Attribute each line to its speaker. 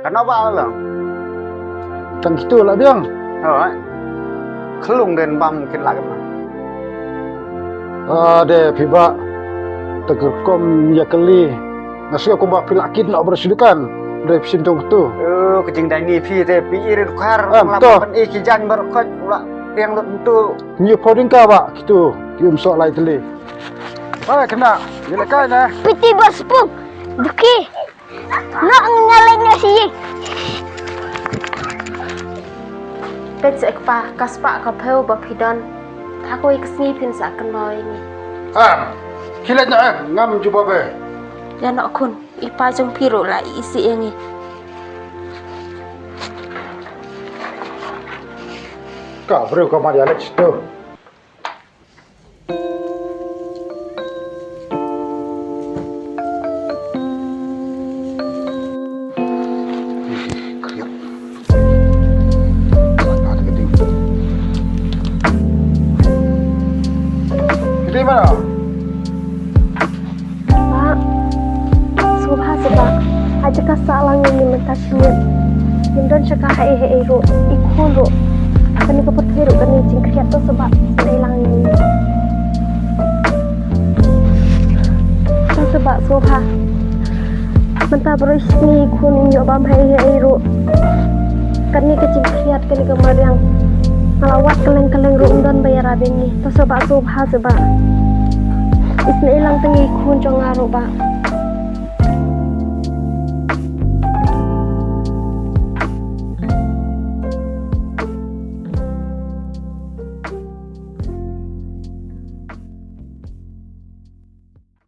Speaker 1: Kenapa lo?
Speaker 2: Tang gitu lah biang.
Speaker 1: Oh, kelung dan bam mungkin lagi mah.
Speaker 2: Ada piba tegerkom ya keli. Nasi aku mbak pilakin nak bersedukan dari sintong tu.
Speaker 1: Kecing dani pi te pi irit kar
Speaker 2: Betul.
Speaker 1: lapan kijan berkot pula yang tentu.
Speaker 2: Nyu poding ka ba gitu. Kium sok lai teli. Kena. Bila kai na.
Speaker 3: Piti bos pung. Duki. Nak ngalengnya sih.
Speaker 4: Pet ekpa kaspa kapel bapidon. Takoi kesni pin sakan loy ni.
Speaker 2: Kilat na ngam juba be.
Speaker 4: Ya nak kun ipa jong piro la isi yang ni.
Speaker 2: Kau beri kau mari Alex tu. Jadi mana?
Speaker 3: Pak. Subha sebab aja kasalang ini mentasnya. Mendon cakap hai ro ikun ro. Kani kepercayaan ro kani cingkriat tu sebab selang ini. Sebab Subha mentah berisni ikun inyo bam hai ro. Kani kecingkriat kani kemariang ngelawat keleng-keleng ro undon bayar abeng ni. Tu sebab Subha sebab isna ilang tengi ikun jong aro ba.